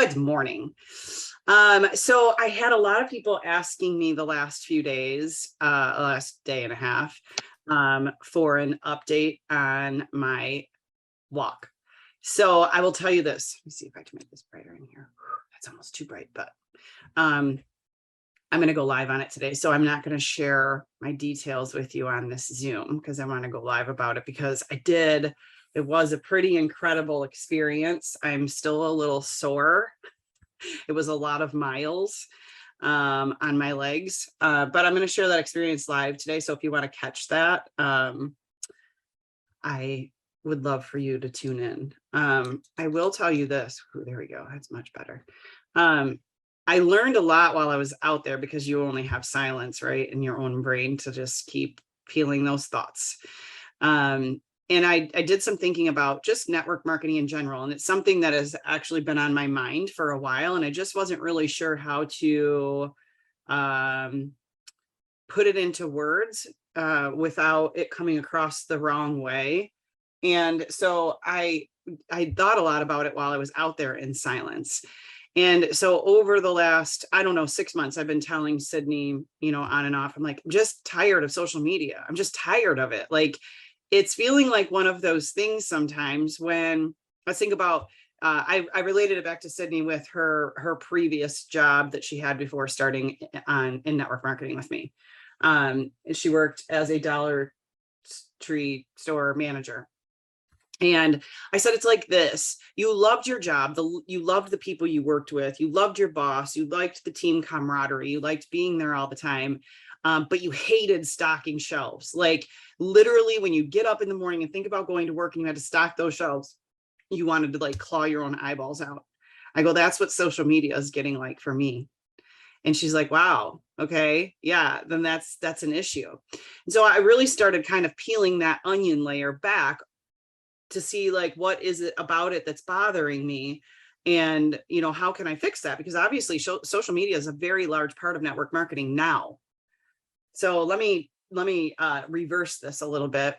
Good morning. So I had a lot of people asking me the last few days, last day and a half, for an update on my walk. So I will tell you this. Let me see if I can make this brighter in here. That's almost too bright, but I'm going to go live on it today. So I'm not going to share my details with you on this Zoom because I want to go live about it because it was a pretty incredible experience. I'm still a little sore. It was a lot of miles on my legs, but I'm going to share that experience live today. So if you want to catch that, I would love for you to tune in. I will tell you this. Ooh, there we go. That's much better. I learned a lot while I was out there because you only have silence, right, in your own brain to just keep feeling those thoughts. And I did some thinking about just network marketing in general. And it's something that has actually been on my mind for a while. And I just wasn't really sure how to put it into words without it coming across the wrong way. And so I thought a lot about it while I was out there in silence. And so over the last, I don't know, 6 months, I've been telling Sydney, on and off, I'm like, I'm just tired of social media. I'm just tired of it. Like, it's feeling like one of those things sometimes when I think about, I related it back to Sydney with her previous job that she had before starting in network marketing with me. She worked as a Dollar Tree store manager. And I said, it's like this. You loved your job. You loved the people you worked with. You loved your boss. You liked the team camaraderie. You liked being there all the time. But you hated stocking shelves. Like literally when you get up in the morning and think about going to work and you had to stock those shelves, you wanted to like claw your own eyeballs out. I go, that's what social media is getting like for me. And she's like, wow, okay, yeah, then that's an issue. And so I really started kind of peeling that onion layer back to see like, what is it about it that's bothering me? And, how can I fix that? Because obviously social media is a very large part of network marketing now. So let me reverse this a little bit.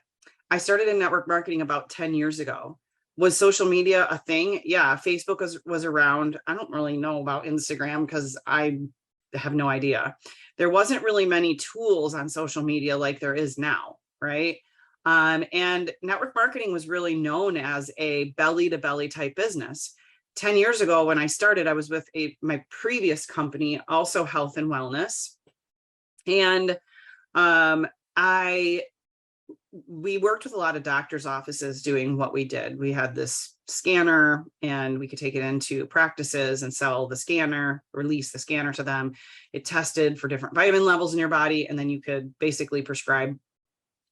I started in network marketing about 10 years ago. Was social media a thing? Yeah, Facebook was around. I don't really know about Instagram because I have no idea. There wasn't really many tools on social media like there is now, right? And network marketing was really known as a belly to belly type business. 10 years ago when I started, I was with my previous company, also health and wellness. And we worked with a lot of doctors' offices doing what we did. We had this scanner and we could take it into practices and sell the scanner, release the scanner to them. It tested for different vitamin levels in your body. And then you could basically prescribe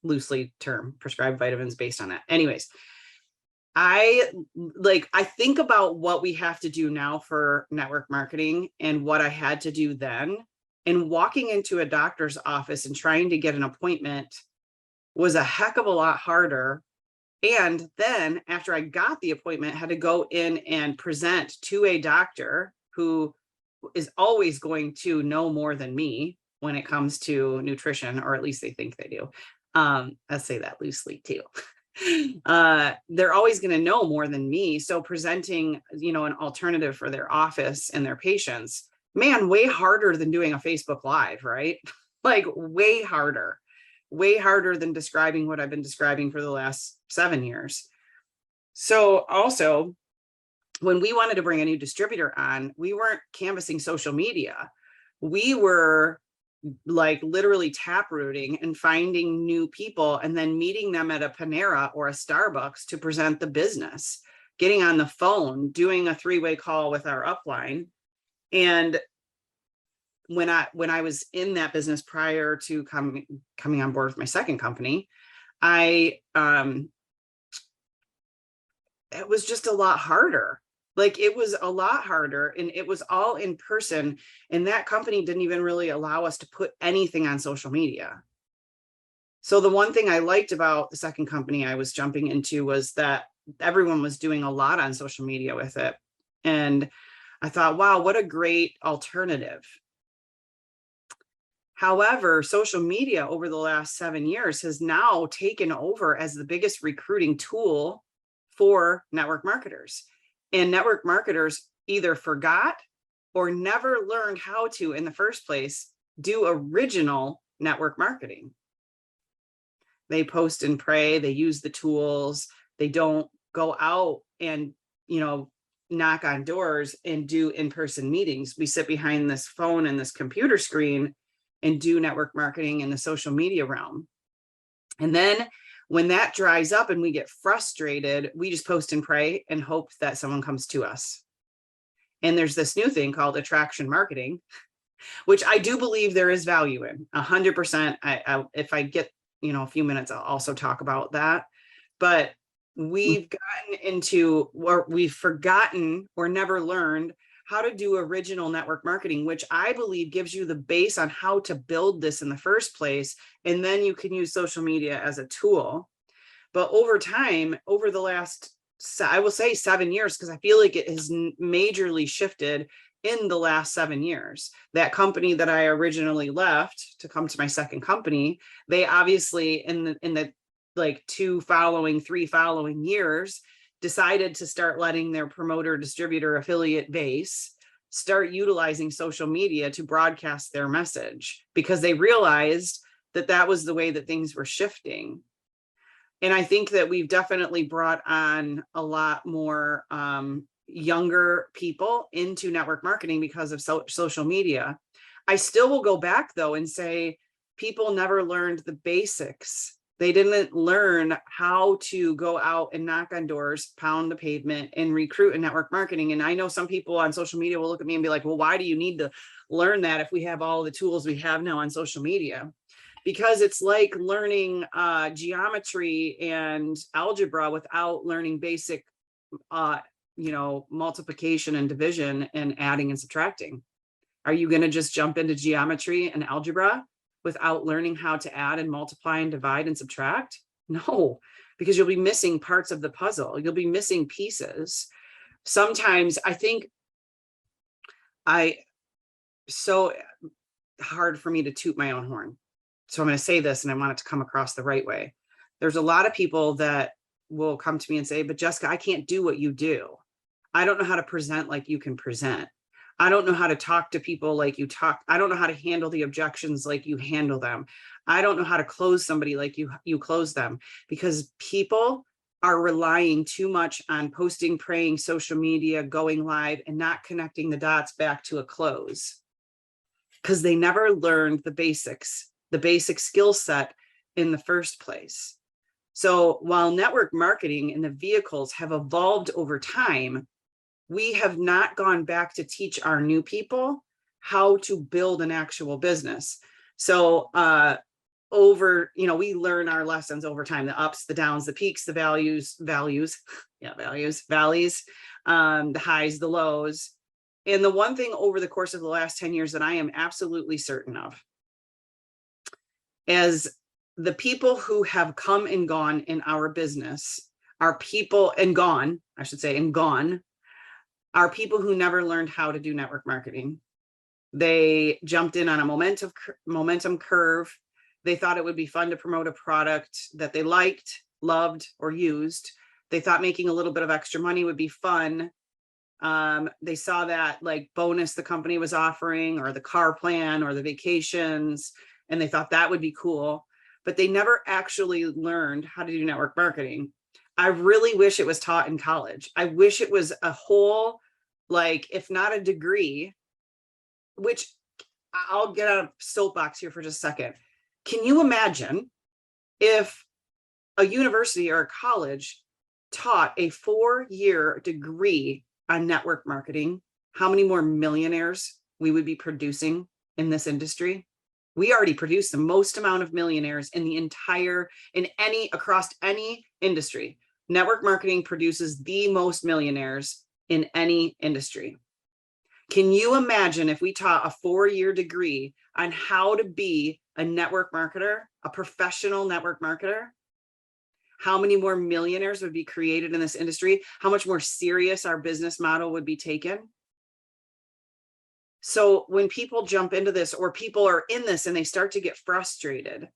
vitamins based on that. Anyways, I think about what we have to do now for network marketing and what I had to do then. And walking into a doctor's office and trying to get an appointment was a heck of a lot harder. And then after I got the appointment, I had to go in and present to a doctor who is always going to know more than me when it comes to nutrition, or at least they think they do. I say that loosely too. They're always going to know more than me. So presenting, an alternative for their office and their patients, man, way harder than doing a Facebook Live, right? Like way harder than describing what I've been describing for the last 7 years. So also, when we wanted to bring a new distributor on, we weren't canvassing social media. We were like literally tap rooting and finding new people and then meeting them at a Panera or a Starbucks to present the business, getting on the phone, doing a 3-way call with our upline. And when I was in that business prior to coming on board with my second company, it was just a lot harder. Like it was a lot harder and it was all in person. And that company didn't even really allow us to put anything on social media. So the one thing I liked about the second company I was jumping into was that everyone was doing a lot on social media with it. And I thought, wow, what a great alternative. However, social media over the last 7 years has now taken over as the biggest recruiting tool for network marketers. And network marketers either forgot or never learned how to, in the first place, do original network marketing. They post and pray, they use the tools, they don't go out and, knock on doors and do in-person meetings. We sit behind this phone and this computer screen and do network marketing in the social media realm. And then when that dries up and we get frustrated, we just post and pray and hope that someone comes to us. And there's this new thing called attraction marketing, which I do believe there is value in 100%. If I get, a few minutes, I'll also talk about that. But we've gotten into, or we've forgotten or never learned how to do original network marketing, which I believe gives you the base on how to build this in the first place. And then you can use social media as a tool. But over time, over the last, I will say 7 years, because I feel like it has majorly shifted in the last 7 years. That company that I originally left to come to my second company, they obviously in the like 3 following years decided to start letting their promoter, distributor, affiliate base start utilizing social media to broadcast their message, because they realized that that was the way that things were shifting. And I think that we've definitely brought on a lot more younger people into network marketing because of social media. I still will go back though and say people never learned the basics. They didn't learn how to go out and knock on doors, pound the pavement, and recruit in network marketing. And I know some people on social media will look at me and be like, well, why do you need to learn that if we have all the tools we have now on social media? Because it's like learning geometry and algebra without learning basic, multiplication and division and adding and subtracting. Are you going to just jump into geometry and algebra without learning how to add and multiply and divide and subtract? No, because you'll be missing parts of the puzzle. You'll be missing pieces. Sometimes I think so hard for me to toot my own horn. So I'm going to say this, and I want it to come across the right way. There's a lot of people that will come to me and say, but Jessica, I can't do what you do. I don't know how to present like you can present. I don't know how to talk to people like you talk. I don't know how to handle the objections like you handle them. I don't know how to close somebody like you close them, because people are relying too much on posting, praying, social media, going live, and not connecting the dots back to a close, because they never learned the basics, the basic skill set in the first place. So while network marketing and the vehicles have evolved over time, we have not gone back to teach our new people how to build an actual business. So we learn our lessons over time, the ups, the downs, the peaks, the valleys, the highs, the lows. And the one thing over the course of the last 10 years that I am absolutely certain of is the people who have come and gone in our business are people and gone are people who never learned how to do network marketing. They jumped in on a momentum curve. They thought it would be fun to promote a product that they liked, loved, or used. They thought making a little bit of extra money would be fun. They saw that like bonus the company was offering, or the car plan, or the vacations, and they thought that would be cool, but they never actually learned how to do network marketing. I really wish it was taught in college. I wish it was a whole, if not a degree, which I'll get out of soapbox here for just a second. Can you imagine if a university or a college taught a 4-year degree on network marketing, how many more millionaires we would be producing in this industry? We already produce the most amount of millionaires across any industry. Network marketing produces the most millionaires in any industry. Can you imagine if we taught a 4-year degree on how to be a network marketer, a professional network marketer? How many more millionaires would be created in this industry? How much more serious our business model would be taken? So when people jump into this, or people are in this and they start to get frustrated,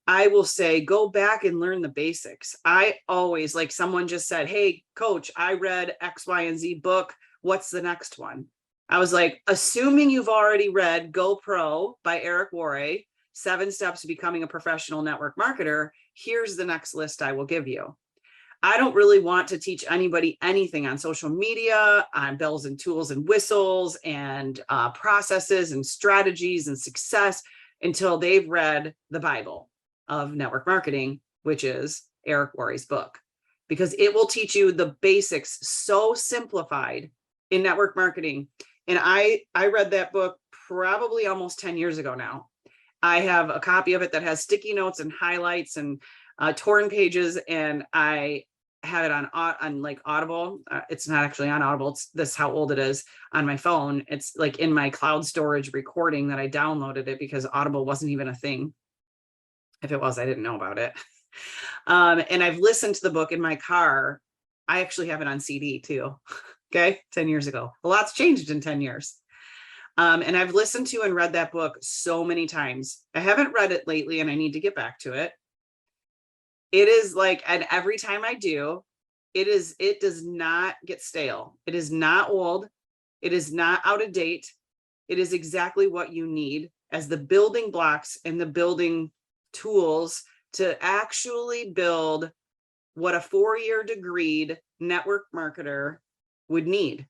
I will say, go back and learn the basics. I always, like someone just said, hey, coach, I read X, Y, and Z book. what's the next one? I was like, assuming you've already read Go Pro by Eric Worre, 7 Steps to Becoming a Professional Network Marketer, here's the next list I will give you. I don't really want to teach anybody anything on social media, on bells and tools and whistles and processes and strategies and success until they've read the Bible of network marketing, which is Eric Worre's book, because it will teach you the basics so simplified in network marketing. And I read that book probably almost 10 years ago now. I have a copy of it that has sticky notes and highlights and torn pages, and I have it on like Audible. It's not actually on Audible. It's this how old it is on my phone. It's like in my cloud storage recording that I downloaded it because Audible wasn't even a thing. If it was, I didn't know about it. And I've listened to the book in my car. I actually have it on CD too. Okay, 10 years ago. A lot's changed in 10 years. And I've listened to and read that book so many times. I haven't read it lately and I need to get back to it. It is like, and every time I do, it does not get stale. It is not old. It is not out of date. It is exactly what you need as the building blocks and the building tools to actually build what a 4-year degreed network marketer would need.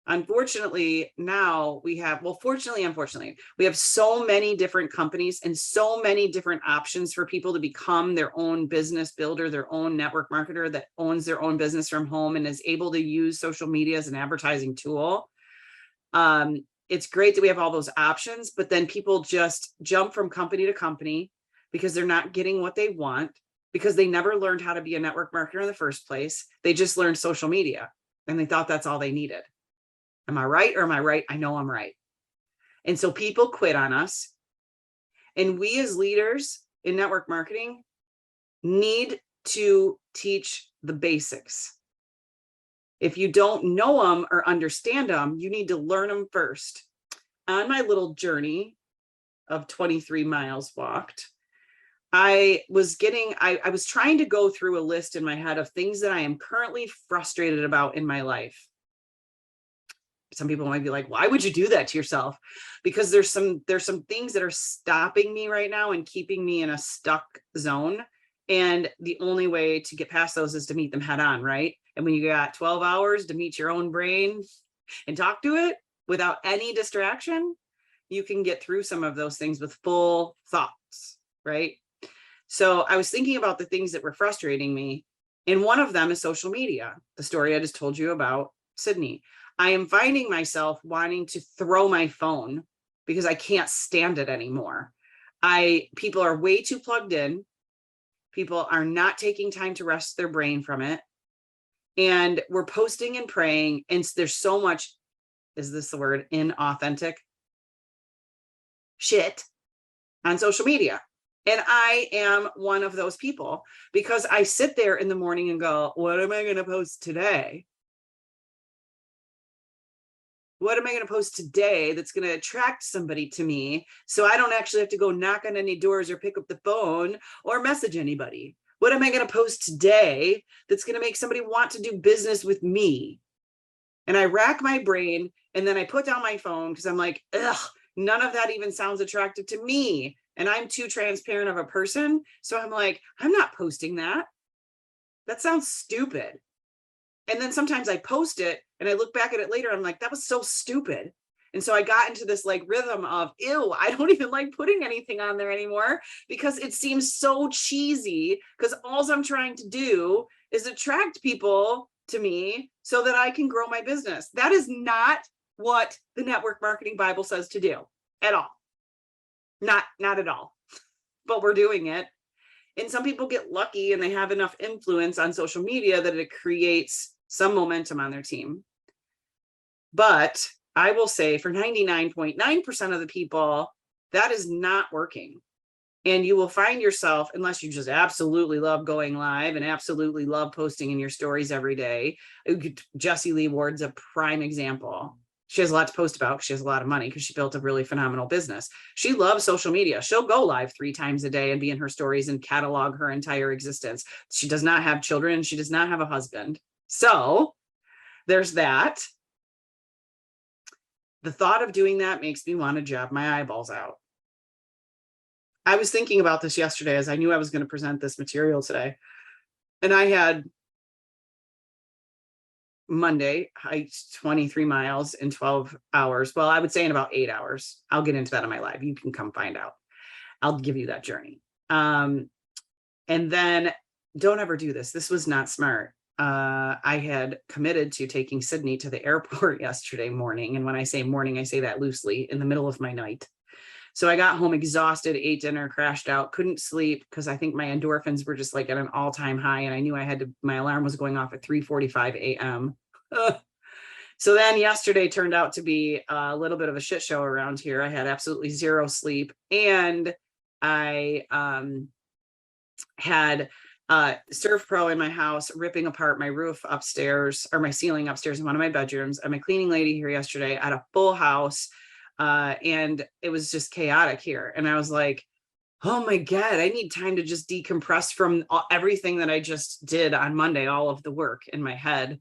Unfortunately, now we have, well, fortunately, unfortunately, we have so many different companies and so many different options for people to become their own business builder, their own network marketer that owns their own business from home and is able to use social media as an advertising tool. It's great that we have all those options, but then people just jump from company to company because they're not getting what they want, because they never learned how to be a network marketer in the first place. They just learned social media and they thought that's all they needed. Am I right or am I right? I know I'm right. And so people quit on us. And we as leaders in network marketing need to teach the basics. If you don't know them or understand them, you need to learn them first. On my little journey of 23 miles walked, I was trying to go through a list in my head of things that I am currently frustrated about in my life. Some people might be like, why would you do that to yourself? Because there's some things that are stopping me right now and keeping me in a stuck zone. And the only way to get past those is to meet them head on, right? And when you got 12 hours to meet your own brain and talk to it without any distraction, you can get through some of those things with full thoughts, right? So I was thinking about the things that were frustrating me. And one of them is social media, the story I just told you about Sydney. I am finding myself wanting to throw my phone because I can't stand it anymore. People are way too plugged in. People are not taking time to rest their brain from it. And we're posting and praying. And there's so much, is this the word, inauthentic shit on social media. And I am one of those people because I sit there in the morning and go, what am I going to post today? What am I going to post today that's going to attract somebody to me so I don't actually have to go knock on any doors or pick up the phone or message anybody? What am I going to post today that's going to make somebody want to do business with me? And I rack my brain and then I put down my phone because I'm like, ugh, none of that even sounds attractive to me. And I'm too transparent of a person. So I'm like, I'm not posting that. That sounds stupid. And then sometimes I post it and I look back at it later. I'm like, that was so stupid. And so I got into this like rhythm of, ew, I don't even like putting anything on there anymore because it seems so cheesy because all I'm trying to do is attract people to me so that I can grow my business. That is not what the Network Marketing Bible says to do at all. Not at all, but we're doing it. And some people get lucky and they have enough influence on social media that it creates some momentum on their team. But I will say for 99.9% of the people, that is not working. And you will find yourself, unless you just absolutely love going live and absolutely love posting in your stories every day. Jessie Lee Ward's a prime example. She has a lot to post about because she has a lot of money because she built a really phenomenal business. She loves social media. She'll go live 3 times a day and be in her stories and catalog her entire existence. She does not have children. She does not have a husband. So there's that. the thought of doing that makes me want to jab my eyeballs out. I was thinking about this yesterday as I knew I was going to present this material today. And I had Monday hiked 23 miles in 12 hours. Well, I would say in about 8 hours. I'll get into that in my live. You can come find out. I'll give you that journey. And then don't ever do this. This was not smart. I had committed to taking Sydney to the airport yesterday morning. And when I say morning, I say that loosely, in the middle of my night. So I got home exhausted, ate dinner, crashed out, couldn't sleep because I think my endorphins were just like at an all-time high. And I knew I had to, my alarm was going off at 3:45 a.m. So then yesterday turned out to be a little bit of a shit show around here. I had absolutely zero sleep. And I had Surf Pro in my house ripping apart my roof upstairs, or my ceiling upstairs in one of my bedrooms. I'm a cleaning lady here yesterday. I had a full house. And it was just chaotic here. And I was like, oh my God, I need time to just decompress from everything that I just did on Monday, all of the work in my head.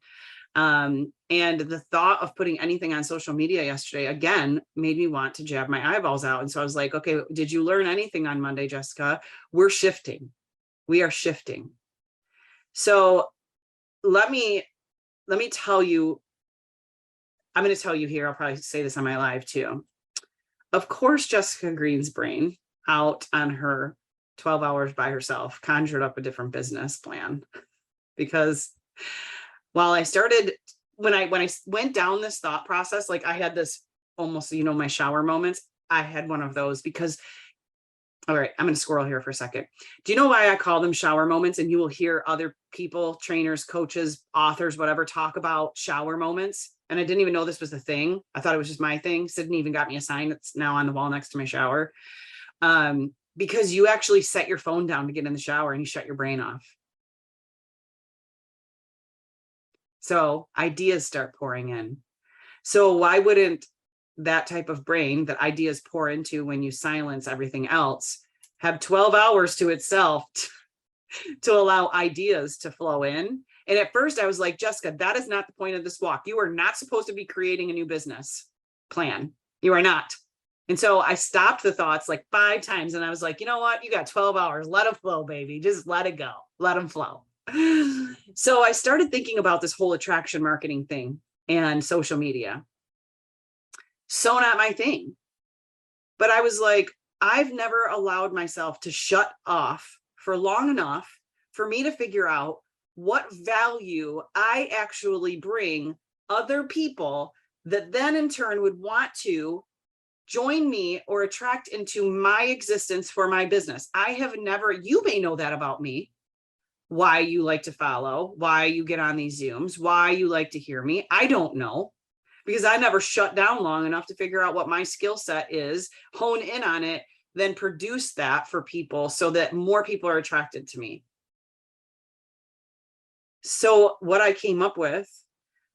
And the thought of putting anything on social media yesterday, again, made me want to jab my eyeballs out. And so I was like, okay, did you learn anything on Monday, Jessica? We're shifting. We are shifting. So let me tell you, I'm going to tell you here, I'll probably say this on my live too. Of course, Jessica Green's brain out on her 12 hours by herself conjured up a different business plan, because while I started, when I went down this thought process, like I had this almost, my shower moments. I had one of those because, all right, I'm going to squirrel here for a second. Do you know why I call them shower moments? And you will hear other people, trainers, coaches, authors, whatever, talk about shower moments. And I didn't even know this was the thing. I thought it was just my thing. Sydney even got me a sign that's now on the wall next to my shower. Because you actually set your phone down to get in the shower and you shut your brain off. So ideas start pouring in. So why wouldn't that type of brain that ideas pour into when you silence everything else have 12 hours to itself to allow ideas to flow in? And at first I was like, Jessica, that is not the point of this walk. You are not supposed to be creating a new business plan. You are not. And so I stopped the thoughts like 5 times. And I was like, you know what? You got 12 hours. Let them flow, baby. Just let it go. Let them flow. So I started thinking about this whole attraction marketing thing and social media. So not my thing. But I was like, I've never allowed myself to shut off for long enough for me to figure out what value I actually bring other people that then in turn would want to join me or attract into my existence for my business. I have never, you may know that about me, why you like to follow, why you get on these Zooms, why you like to hear me. I don't know, because I never shut down long enough to figure out what my skill set is, hone in on it, then produce that for people so that more people are attracted to me. So what I came up with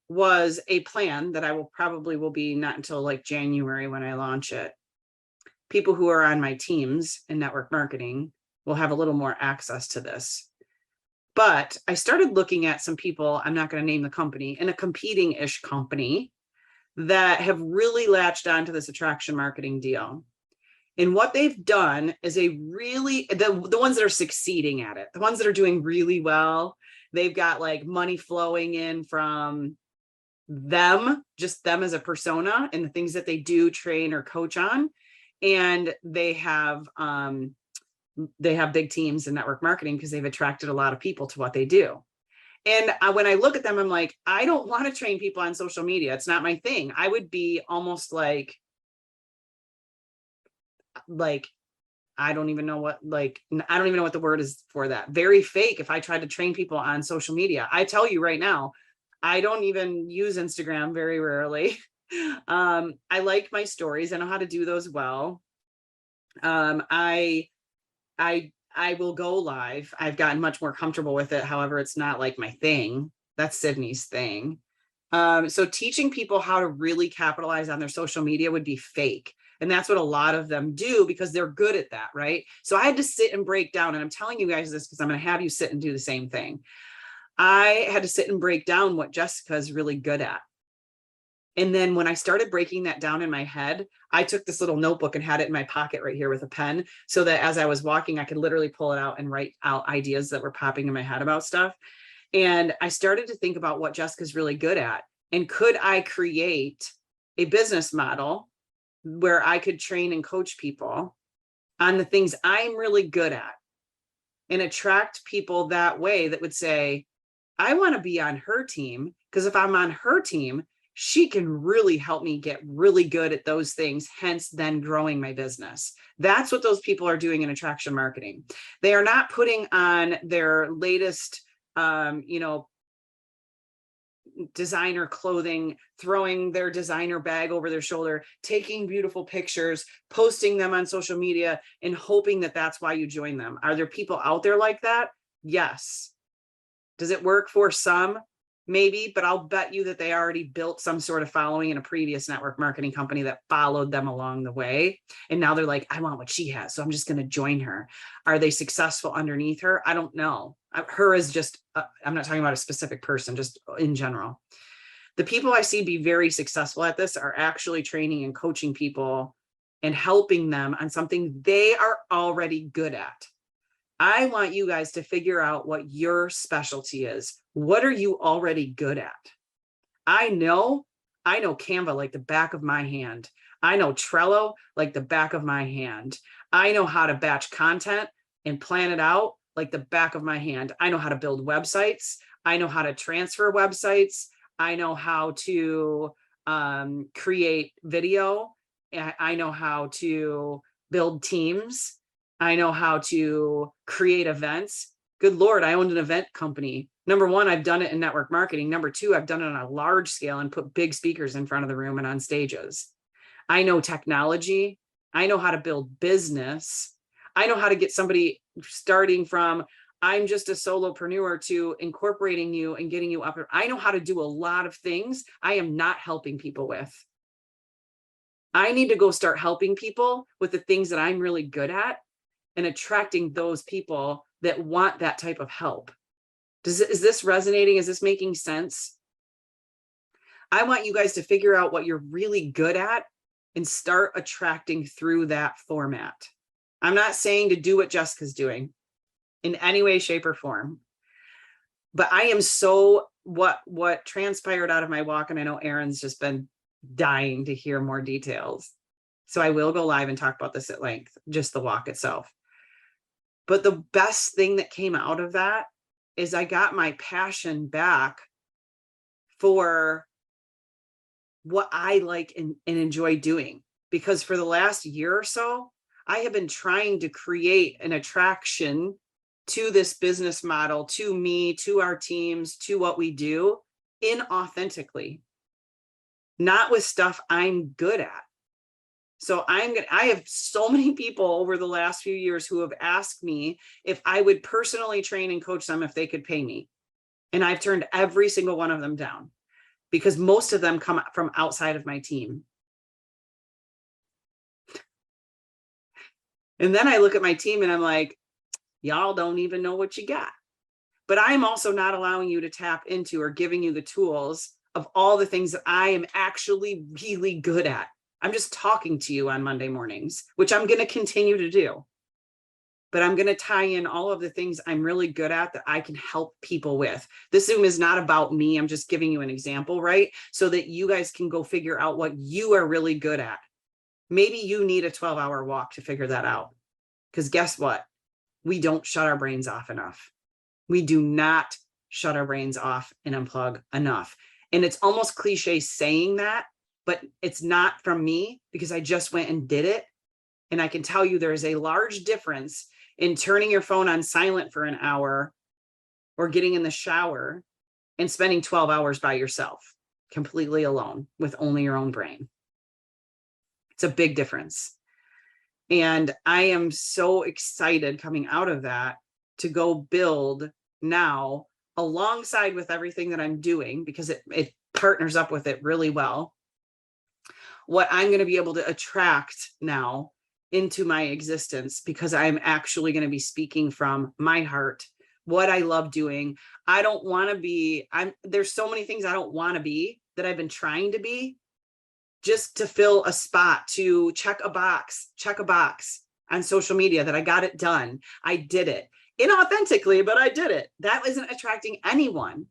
was a plan that I will be not until like January when I launch it. People who are on my teams in network marketing will have a little more access to this. But I started looking at some people, I'm not going to name the company, in a competing-ish company that have really latched onto this attraction marketing deal. And what they've done is the ones that are succeeding at it, the ones that are doing really well, they've got like money flowing in from them, just them as a persona and the things that they do, train or coach on. And they have big teams in network marketing because they've attracted a lot of people to what they do. And when I look at them, I'm like, I don't want to train people on social media. It's not my thing. I would be almost like, I don't even know what the word is for that. Very fake. If I tried to train people on social media, I tell you right now, I don't even use Instagram very rarely. I like my stories. I know how to do those well. I will go live. I've gotten much more comfortable with it. However, it's not like my thing. That's Sydney's thing. So teaching people how to really capitalize on their social media would be fake. And that's what a lot of them do because they're good at that, right? So I had to sit and break down, and I'm telling you guys this because I'm going to have you sit and do the same thing. I had to sit and break down what Jessica is really good at. And then when I started breaking that down in my head, I took this little notebook and had it in my pocket right here with a pen, so that as I was walking, I could literally pull it out and write out ideas that were popping in my head about stuff. And I started to think about what Jessica's really good at. And could I create a business model where I could train and coach people on the things I'm really good at and attract people that way that would say, I want to be on her team, because if I'm on her team, she can really help me get really good at those things, hence then growing my business. That's what those people are doing in attraction marketing. They are not putting on their latest, designer clothing, throwing their designer bag over their shoulder, taking beautiful pictures, posting them on social media, and hoping that that's why you join them. Are there people out there like that? Yes. Does it work for some? Maybe, but I'll bet you that they already built some sort of following in a previous network marketing company that followed them along the way. And now they're like, I want what she has, so I'm just going to join her. Are they successful underneath her? I don't know. Her is just, I'm not talking about a specific person, just in general. The people I see be very successful at this are actually training and coaching people and helping them on something they are already good at. I want you guys to figure out what your specialty is. What are you already good at? I know Canva like the back of my hand. I know Trello like the back of my hand. I know how to batch content and plan it out like the back of my hand. I know how to build websites. I know how to transfer websites. I know how to create video. I know how to build teams. I know how to create events. Good Lord, I owned an event company. Number one, I've done it in network marketing. Number two, I've done it on a large scale and put big speakers in front of the room and on stages. I know technology. I know how to build business. I know how to get somebody starting from, I'm just a solopreneur, to incorporating you and getting you up. I know how to do a lot of things I am not helping people with. I need to go start helping people with the things that I'm really good at and attracting those people that want that type of help. Is this resonating? Is this making sense? I want you guys to figure out what you're really good at and start attracting through that format. I'm not saying to do what Jessica's doing in any way, shape, or form, but I am so, what transpired out of my walk, and I know Erin's just been dying to hear more details, so I will go live and talk about this at length, just the walk itself. But the best thing that came out of that is I got my passion back for what I like and enjoy doing. Because for the last year or so, I have been trying to create an attraction to this business model, to me, to our teams, to what we do, inauthentically, not with stuff I'm good at. So I have so many people over the last few years who have asked me if I would personally train and coach them if they could pay me. And I've turned every single one of them down because most of them come from outside of my team. And then I look at my team and I'm like, y'all don't even know what you got. But I'm also not allowing you to tap into or giving you the tools of all the things that I am actually really good at. I'm just talking to you on Monday mornings, which I'm going to continue to do. But I'm going to tie in all of the things I'm really good at that I can help people with. This Zoom is not about me. I'm just giving you an example, right? So that you guys can go figure out what you are really good at. Maybe you need a 12-hour walk to figure that out. Because guess what? We don't shut our brains off enough. We do not shut our brains off and unplug enough. And it's almost cliche saying that, but it's not from me because I just went and did it. And I can tell you there is a large difference in turning your phone on silent for an hour or getting in the shower and spending 12 hours by yourself, completely alone with only your own brain. It's a big difference. And I am so excited coming out of that to go build now alongside with everything that I'm doing, because it partners up with it really well, what I'm going to be able to attract now into my existence, because I'm actually going to be speaking from my heart, what I love doing. I don't want to be, there's so many things I don't want to be that I've been trying to be, just to fill a spot, to check a box on social media that I got it done. I did it inauthentically, but I did it. That isn't attracting anyone.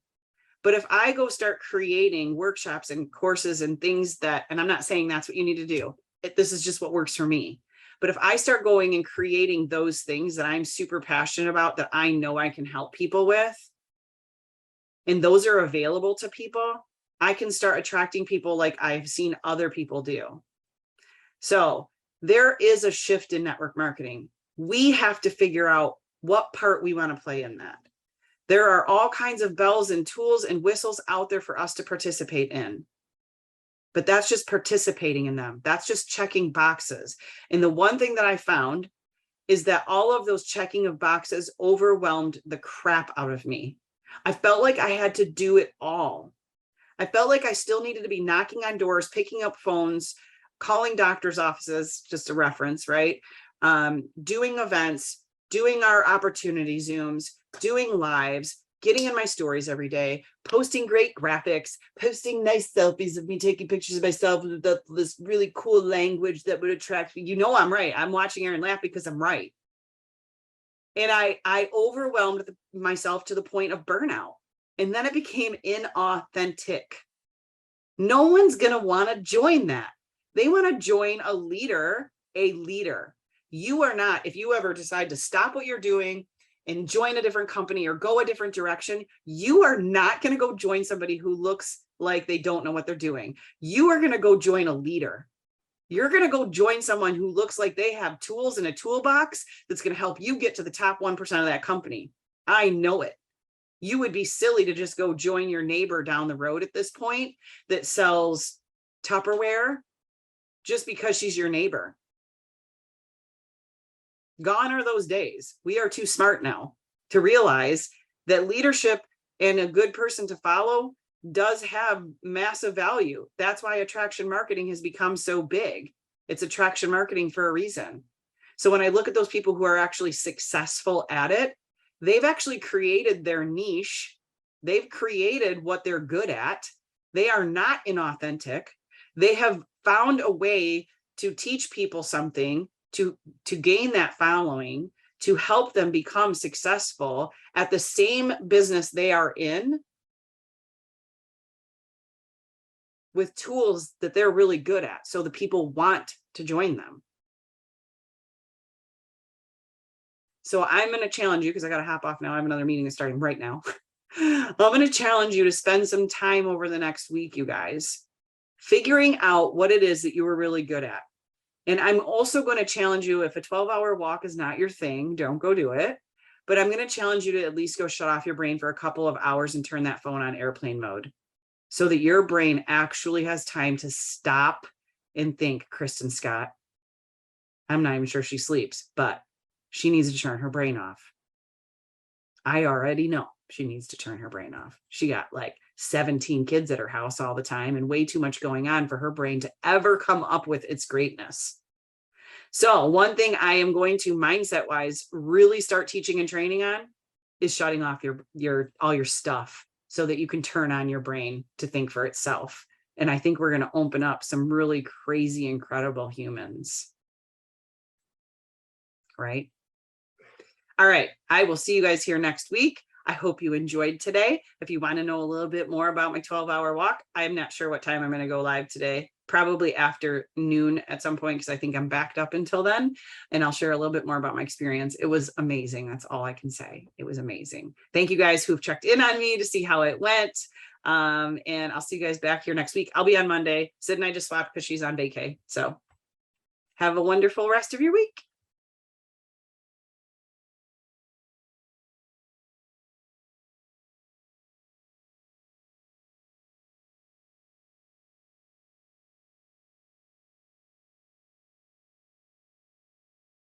But if I go start creating workshops and courses and things that, and I'm not saying that's what you need to do, this is just what works for me. But if I start going and creating those things that I'm super passionate about, that I know I can help people with, and those are available to people, I can start attracting people like I've seen other people do. So there is a shift in network marketing. We have to figure out what part we want to play in that. There are all kinds of bells and tools and whistles out there for us to participate in. But that's just participating in them. That's just checking boxes. And the one thing that I found is that all of those checking of boxes overwhelmed the crap out of me. I felt like I had to do it all. I felt like I still needed to be knocking on doors, picking up phones, calling doctors' offices, just a reference, right? Doing events, doing our opportunity Zooms, doing lives, getting in my stories every day, posting great graphics, posting nice selfies of me taking pictures of myself with this really cool language that would attract me. You know, I'm right. I'm watching Erin laugh because I'm right. And I overwhelmed myself to the point of burnout. And then it became inauthentic. No one's going to want to join that. They want to join a leader. You are not, if you ever decide to stop what you're doing and join a different company or go a different direction, you are not going to go join somebody who looks like they don't know what they're doing. You are going to go join a leader. You're going to go join someone who looks like they have tools in a toolbox that's going to help you get to the top 1% of that company. I know it. You would be silly to just go join your neighbor down the road at this point that sells Tupperware just because she's your neighbor. Gone are those days. We are too smart now to realize that leadership and a good person to follow does have massive value. That's why attraction marketing has become so big. It's attraction marketing for a reason. So when I look at those people who are actually successful at it, they've actually created their niche. They've created what they're good at. They are not inauthentic. They have found a way to teach people something, to gain that following, to help them become successful at the same business they are in, with tools that they're really good at, so the people want to join them. So I'm going to challenge you, because I got to hop off now. I have another meeting that's starting right now. I'm going to challenge you to spend some time over the next week, you guys, figuring out what it is that you were really good at. And I'm also going to challenge you, if a 12-hour walk is not your thing, don't go do it. But I'm going to challenge you to at least go shut off your brain for a couple of hours and turn that phone on airplane mode, so that your brain actually has time to stop and think. Kristen Scott, I'm not even sure she sleeps, but she needs to turn her brain off. I already know she needs to turn her brain off. She got like 17 kids at her house all the time and way too much going on for her brain to ever come up with its greatness. So one thing I am going to mindset wise really start teaching and training on is shutting off all your stuff, so that you can turn on your brain to think for itself. And I think we're going to open up some really crazy, incredible humans. Right? All right. I will see you guys here next week. I hope you enjoyed today. If you want to know a little bit more about my 12-hour walk, I'm not sure what time I'm going to go live today. Probably after noon at some point, because I think I'm backed up until then. And I'll share a little bit more about my experience. It was amazing. That's all I can say. It was amazing. Thank you guys who've checked in on me to see how it went. And I'll see you guys back here next week. I'll be on Monday. Sid and I just swapped because she's on vacay. So have a wonderful rest of your week.